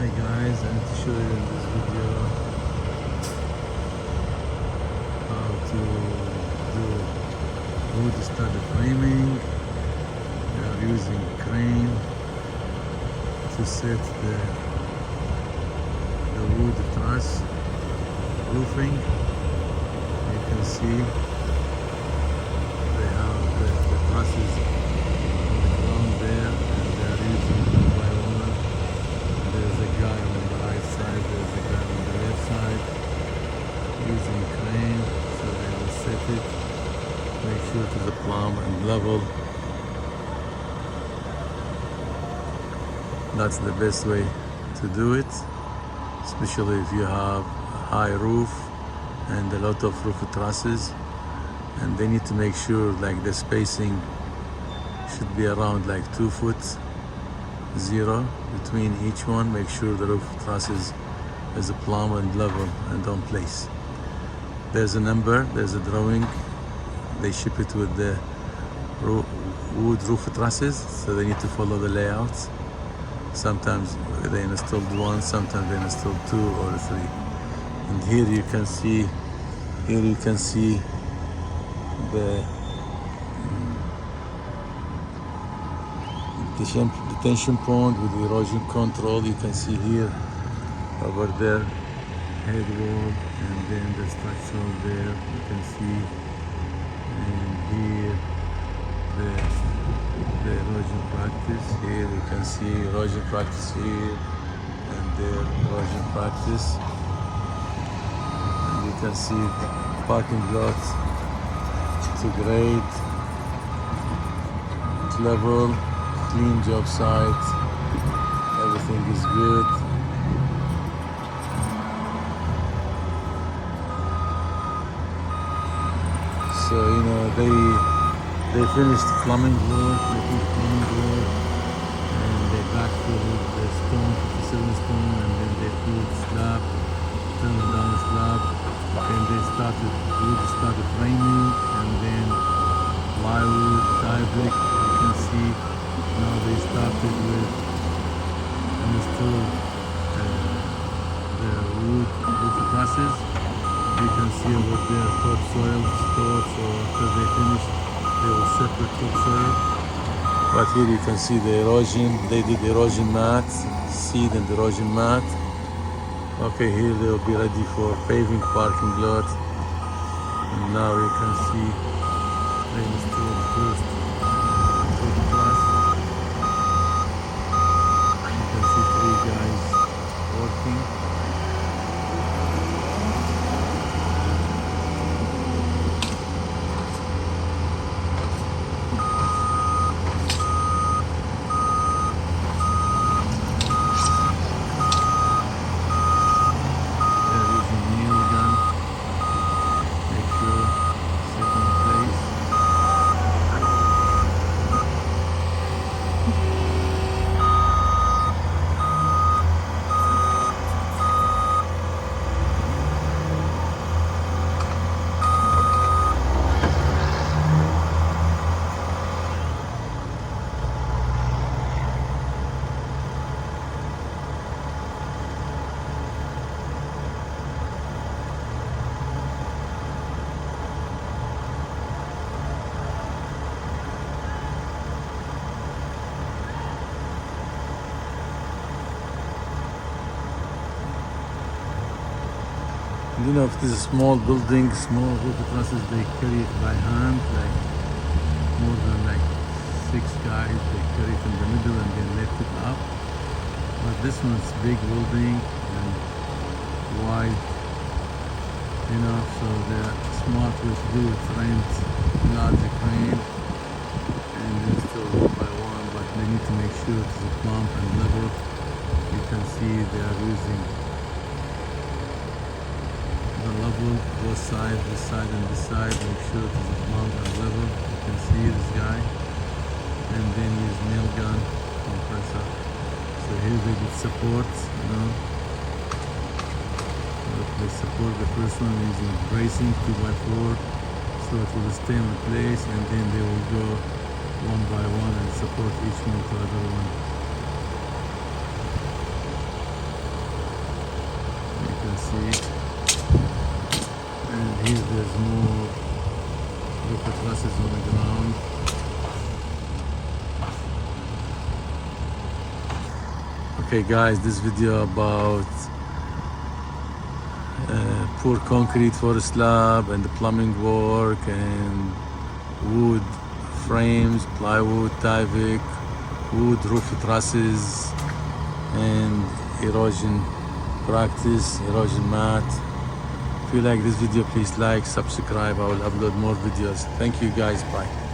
Hi guys, I'm to show you in this video how to do wood studded framing. We are using crane to set the wood truss roofing. You can see they have the trusses on the ground there, and they are using one by one. There's a guy on the right side, there's a guy on the left side using crane, so they will set it, make sure it is a plumb and level. That's the best way to do it, especially if you have a high roof and a lot of roof trusses, and they need to make sure like the spacing should be around like 2 foot 0 between each one. Make sure the roof trusses is a plumb and level and on place. There's a number, there's a drawing. They ship it with the wood roof trusses, so they need to follow the layouts. Sometimes they installed one, sometimes they installed 2 or 3. And here you can see the detention pond with erosion control. You can see here, over there, head wall, and then the structure there. You can see, and here the erosion practice. Here you can see erosion practice here, and there erosion practice. And you can see parking lot to grade, level, clean job site, everything is good. So they finished plumbing work, and they backfilled the stone, 57 stone, and then they poured slab, turned down the slab, and they started framing, and then plywood, tyvek. You can see now they started with install the wood trusses. You can see over there topsoil stores, so after they finish they will separate topsoil. But here you can see the erosion. They did erosion mat, seed and erosion mat. Okay, here they will be ready for paving parking lot. And now you can see they installed first wood truss. You can see 3 guys working. You know, if it is a small building, small roof trusses, they carry it by hand, like more than like 6 guys, they carry it in the middle and then lift it up. But this one's big building and wide, you know, so the smart way to do it, rent larger crane and install one by one, but they need to make sure it's a plumb and level. You can see they are using the level, both sides, this side and this side, make sure it is a plumb and level. You can see this guy, and then use nail gun compressor. So here they get support, you know. They support the first one using bracing 2x4, so it will stay in place, and then they will go one by one and support each one to the other one. see. And here there's more roof trusses on the ground. Okay guys, this video about pour concrete for a slab and the plumbing work and wood frames, plywood, tyvek, wood roof trusses and erosion practice, erosion mat. If you like this video, please like, subscribe. I will upload more videos. Thank you guys. Bye.